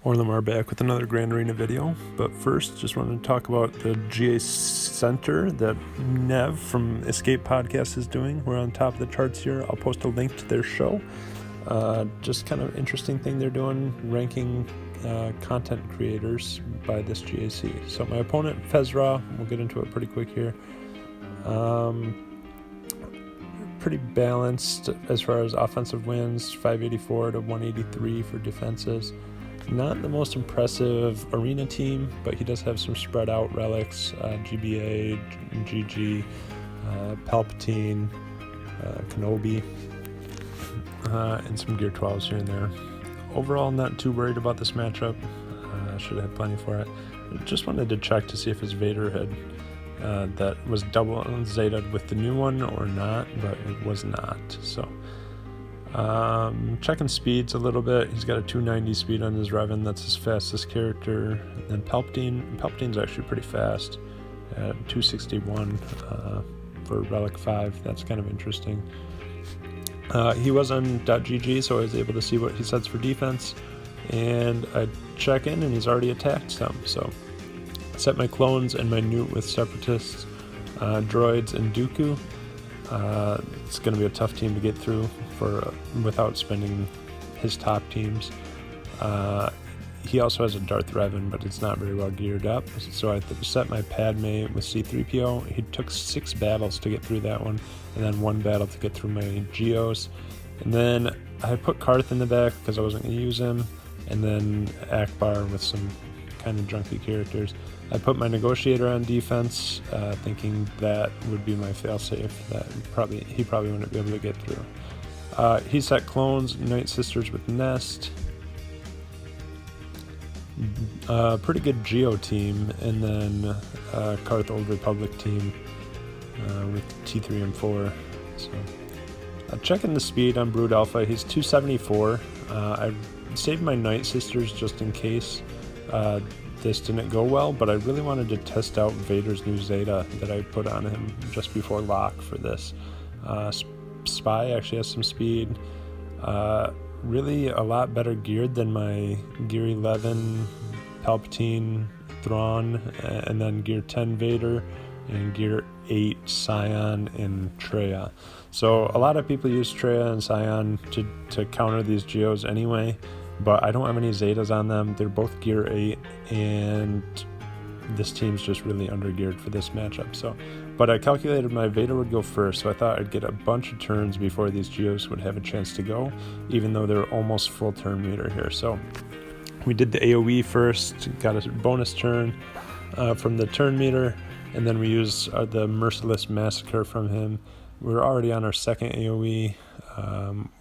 Orlamar back with another Grand Arena video, but first just wanted to talk about the GACenter that Nev from Escape Podcast is doing. We're on top of the charts here. I'll post a link to their show. Just kind of interesting thing they're doing, ranking content creators by this GAC. So my opponent, Fezra, we'll get into it pretty quick here. Pretty balanced as far as offensive wins, 584 to 183 for defenses. Not the most impressive arena team, but he does have some spread out relics, GBA, GG, Palpatine, Kenobi, and some Gear 12s here and there. Overall, not too worried about this matchup. Should have plenty for it. Just wanted to check to see if his Vader had that was double zetaed with the new one or not, but it was not. So checking speeds a little bit. He's got a 290 speed on his Revan. That's his fastest character. And then Palpatine's actually pretty fast at 261 for Relic 5. That's kind of interesting. He was on .gg, so I was able to see what he sets for defense, and I check in and he's already attacked some. So I set my clones and my Newt with Separatists, droids, and Dooku. It's going to be a tough team to get through without spending his top teams. He also has a Darth Revan, but it's not very well geared up. So I set my Padme with C-3PO. He took 6 battles to get through that one, and then 1 battle to get through my Geos. And then I put Karth in the back because I wasn't going to use him, and then Akbar with some kind of junky characters. I put my Negotiator on defense, thinking that would be my failsafe, that he probably wouldn't be able to get through. He set clones, Night Sisters with Nest, pretty good Geo team, and then Karth Old Republic team with T3 and 4. So checking the speed on Brood Alpha, he's 274. I saved my Night Sisters just in case this didn't go well, but I really wanted to test out Vader's new Zeta that I put on him just before lock for this. Spy actually has some speed, really a lot better geared than my Gear 11 Palpatine Thrawn, and then Gear 10 Vader, and Gear 8 Scion and Traya. So a lot of people use Traya and Scion to counter these Geos anyway, but I don't have any Zetas on them. They're both Gear 8, and this team's just really undergeared for this matchup. But I calculated my Vader would go first, so I thought I'd get a bunch of turns before these Geos would have a chance to go, even though they're almost full turn meter here. So we did the AoE first, got a bonus turn from the turn meter, and then we used the Merciless Massacre from him. We're already on our second AoE.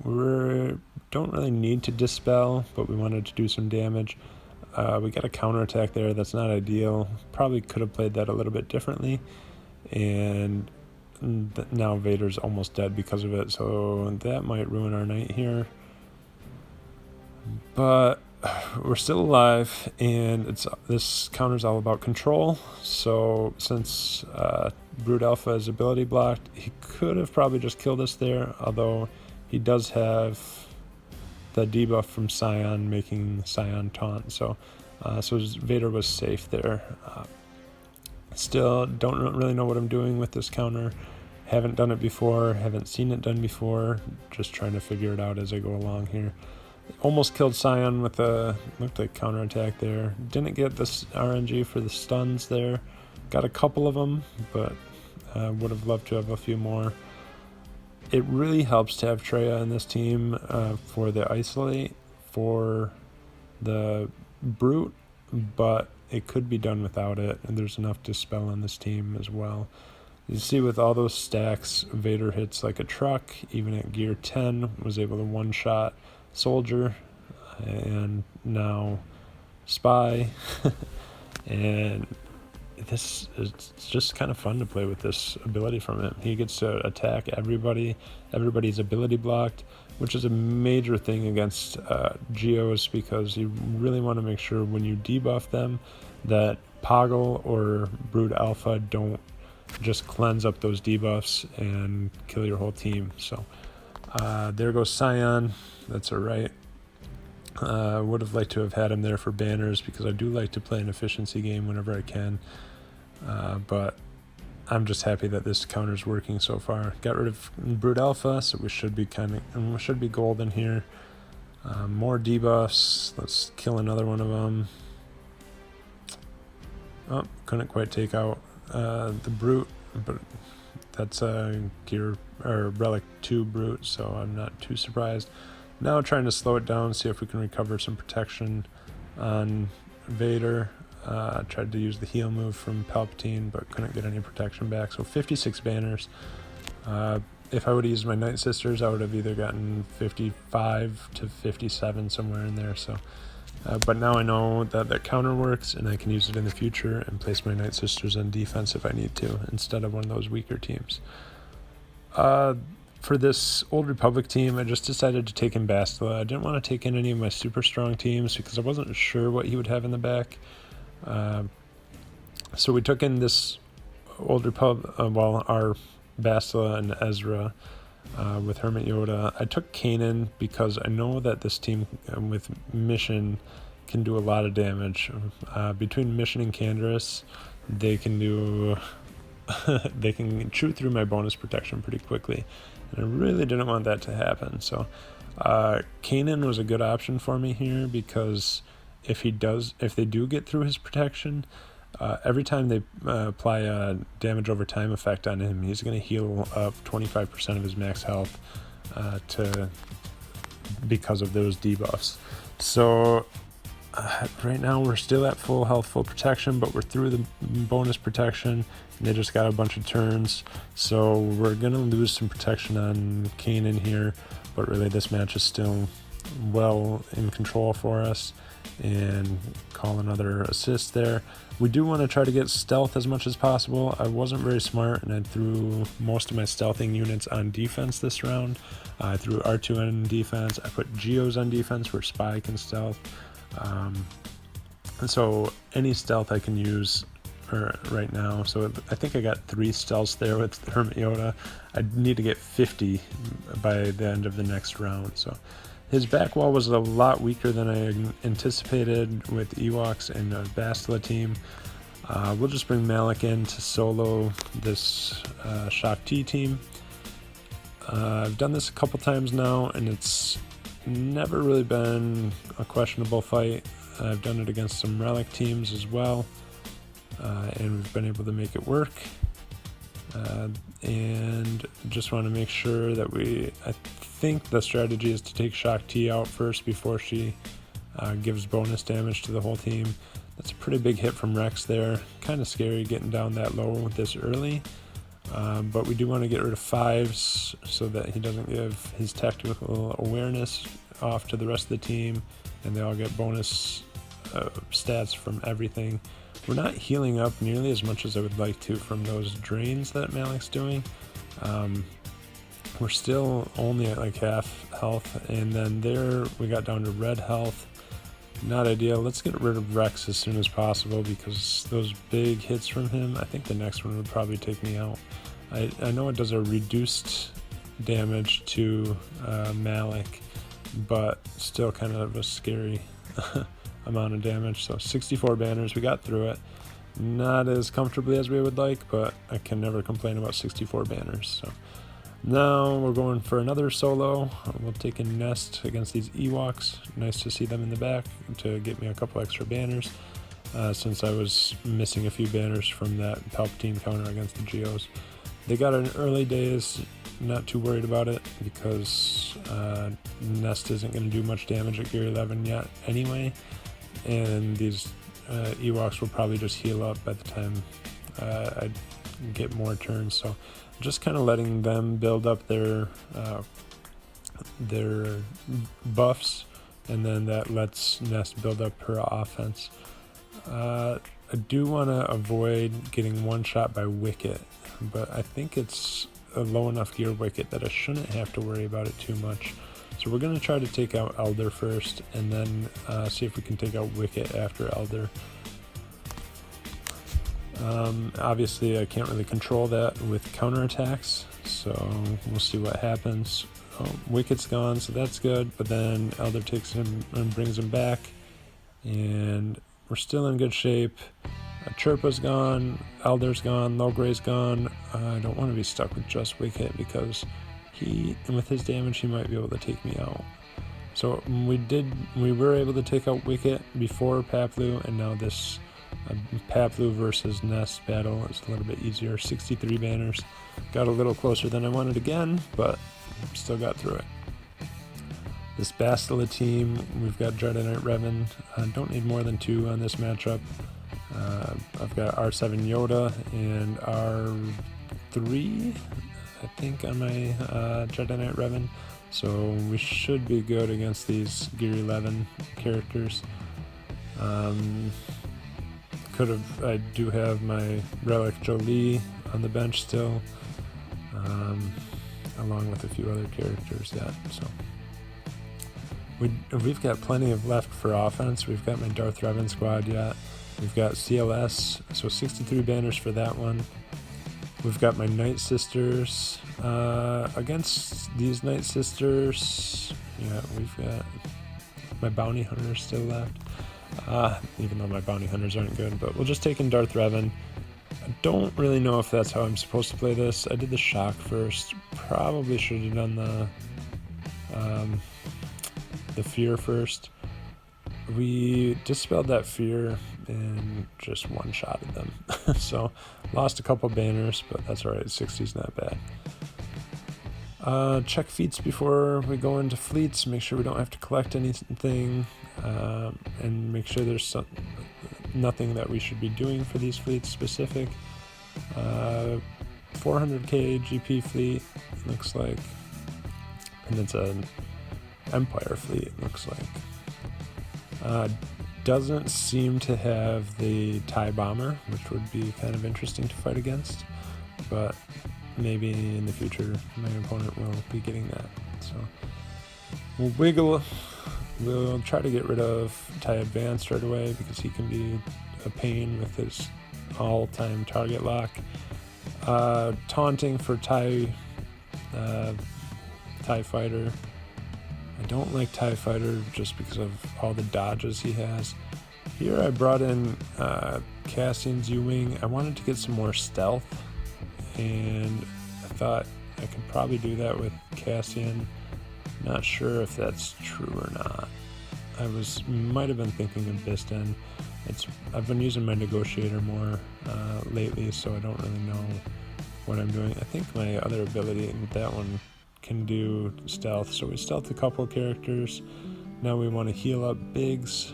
We don't really need to dispel, but we wanted to do some damage. We got a counterattack there. That's not ideal. Probably could have played that a little bit differently. And now Vader's almost dead because of it, so that might ruin our night here. But we're still alive, and this counter's all about control. So since Brood Alpha is ability blocked, he could have probably just killed us there, although he does have the debuff from Scion, making Scion taunt. So Vader was safe there. Still don't really know what I'm doing with this counter. Haven't done it before, haven't seen it done before. Just trying to figure it out as I go along here. Almost killed Scion with a, looked like counterattack there. Didn't get this RNG for the stuns there. Got a couple of them, but would have loved to have a few more. It really helps to have Traya in this team for the isolate, for the brute, but it could be done without it, and there's enough dispel on this team as well. You see with all those stacks, Vader hits like a truck. Even at Gear 10, was able to one-shot Soldier, and now Spy. And it's just kind of fun to play with this ability from him. He gets to attack everybody. Everybody's ability blocked, which is a major thing against Geos, because you really want to make sure when you debuff them that Poggle or Brood Alpha don't just cleanse up those debuffs and kill your whole team. So there goes Scion. That's all right. Would have liked to have had him there for banners because I do like to play an efficiency game whenever I can. But I'm just happy that this counter's working so far. Got rid of Brood Alpha, so we should be golden here. More debuffs. Let's kill another one of them. Oh, couldn't quite take out the Brute, but that's a Gear or Relic 2 Brute, so I'm not too surprised. Now trying to slow it down, see if we can recover some protection on Vader. Tried to use the heal move from Palpatine, but couldn't get any protection back. So 56 banners. If I would have used my Night Sisters, I would have either gotten 55 to 57, somewhere in there. So, but now I know that that counter works, and I can use it in the future and place my Night Sisters on defense if I need to, instead of one of those weaker teams. For this Old Republic team, I just decided to take in Bastila. I didn't want to take in any of my super strong teams because I wasn't sure what he would have in the back. So we took in this Old Republic, our Bastila and Ezra with Hermit Yoda. I took Kanan because I know that this team with Mission can do a lot of damage. Between Mission and Canderous, they can do... they can chew through my bonus protection pretty quickly, and I really didn't want that to happen. So Kanan was a good option for me here because if they do get through his protection, every time they apply a damage over time effect on him, he's going to heal up 25% of his max health because of those debuffs. So right now we're still at full health, full protection, but we're through the bonus protection, and they just got a bunch of turns. So we're going to lose some protection on Kanan here, but really this match is still well in control for us, and call another assist there. We do want to try to get stealth as much as possible. I wasn't very smart, and I threw most of my stealthing units on defense this round. I threw R2 on defense. I put Geos on defense where Spy can stealth. So any stealth I can use right now. So I think I got 3 stealths there with Hermit Yoda. I need to get 50 by the end of the next round. So his back wall was a lot weaker than I anticipated with Ewoks and a Bastila team. We'll just bring Malik in to solo this Shock T team. I've done this a couple times now, and it's never really been a questionable fight. I've done it against some Relic teams as well, and we've been able to make it work. And just want to make sure that I think the strategy is to take Shock T out first before she gives bonus damage to the whole team. That's a pretty big hit from Rex there. Kind of scary getting down that low this early. But we do want to get rid of 5s so that he doesn't give his tactical awareness off to the rest of the team, and they all get bonus stats from everything. We're not healing up nearly as much as I would like to from those drains that Malik's doing. We're still only at like half health, and then there we got down to red health. Not ideal. Let's get rid of Rex as soon as possible because those big hits from him, I think the next one would probably take me out. I know it does a reduced damage to Malik, but still kind of a scary amount of damage. So 64 banners, we got through it. Not as comfortably as we would like, but I can never complain about 64 banners. So now we're going for another solo. We'll take a Nest against these Ewoks. Nice to see them in the back to get me a couple extra banners, since I was missing a few banners from that Palpatine counter against the Geos. They got it in early days, not too worried about it because Nest isn't going to do much damage at Gear 11 yet anyway, and these Ewoks will probably just heal up by the time I get more turns. So just kind of letting them build up their buffs, and then that lets Nest build up her offense. I do want to avoid getting one shot by Wicket, but I think it's a low enough gear Wicket that I shouldn't have to worry about it too much. So we're going to try to take out Elder first, and then see if we can take out Wicket after Elder. Obviously I can't really control that with counterattacks, so we'll see what happens. Wicket's gone, so that's good, but then Elder takes him and brings him back, and we're still in good shape. Chirpa's gone, Elder's gone, Logray's gone. I don't want to be stuck with just Wicket because with his damage, he might be able to take me out. So we were able to take out Wicket before Paplu, and now this Paplu versus Nest battle is a little bit easier. 63 banners. Got a little closer than I wanted again, but still got through it. This Bastila team, we've got Dreadnought Revan. Don't need more than 2 on this matchup. I've got R7 Yoda and R3, I think, on my Dreadnought Revan. So we should be good against these Gear 11 characters. I do have my Relic Jolie on the bench still, along with a few other characters so we've got plenty of left for offense. We've got my Darth Revan squad yet. We've got CLS, so 63 banners for that one. We've got my Night Sisters. Against these Night Sisters, yeah, we've got my Bounty Hunters still left. Even though my Bounty Hunters aren't good, but we'll just take in Darth Revan. I don't really know if that's how I'm supposed to play this. I did the Shock first. Probably should have done the Fear first. We dispelled that Fear and just one-shotted them. So, lost a couple banners, but that's alright. 60's not bad. Check feats before we go into fleets. Make sure we don't have to collect anything. And make sure there's nothing that we should be doing for these fleets specific. 400k GP fleet, looks like. And it's an Empire fleet, it looks like. Doesn't seem to have the TIE bomber, which would be kind of interesting to fight against, but maybe in the future my opponent will be getting that. So we'll try to get rid of TIE Advanced right away because he can be a pain with his all-time target lock. Taunting for TIE Fighter. I don't like TIE Fighter just because of all the dodges he has. Here I brought in Cassian's U-Wing. I wanted to get some more stealth, and I thought I could probably do that with Cassian. Not sure if that's true or not. Might have been thinking of Bisten. I've been using my negotiator more lately, so I don't really know what I'm doing. I think my other ability with that one can do stealth, so we stealthed a couple of characters. Now we want to heal up Biggs.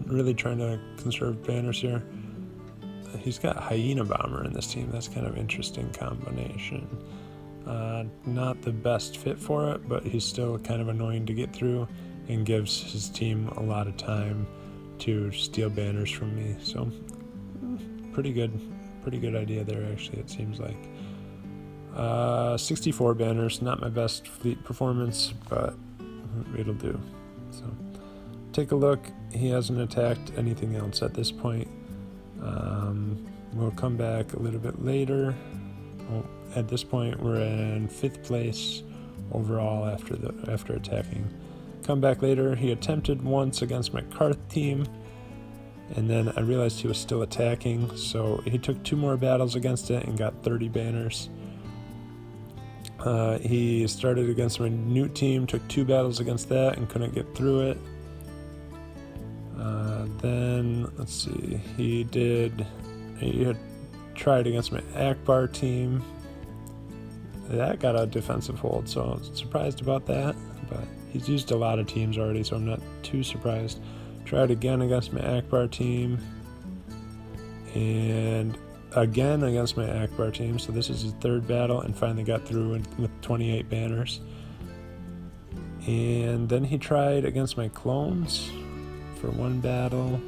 Really trying to conserve banners here. He's got Hyena Bomber in this team. That's kind of interesting combination. Not the best fit for it, but he's still kind of annoying to get through and gives his team a lot of time to steal banners from me. So pretty good idea there, actually, it seems like. 64 banners, not my best fleet performance, but it'll do. So take a look. He hasn't attacked anything else at this point. We'll come back a little bit later. At this point, we're in 5th place overall after attacking. Come back later. He attempted once against my Karth team, and then I realized he was still attacking, so he took 2 more battles against it and got 30 banners. He started against my Newt team, took 2 battles against that and couldn't get through it. Then, let's see, he had tried against my Akbar team. That got a defensive hold, so I was surprised about that, but he's used a lot of teams already, so I'm not too surprised. Tried again against my Akbar team, and again against my Akbar team, so this is his 3rd battle, and finally got through with 28 banners. And then he tried against my clones for 1 battle.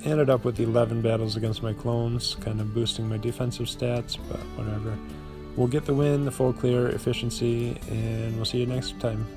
Ended up with 11 battles against my clones, kind of boosting my defensive stats, but whatever. We'll get the win, the full clear, efficiency, and we'll see you next time.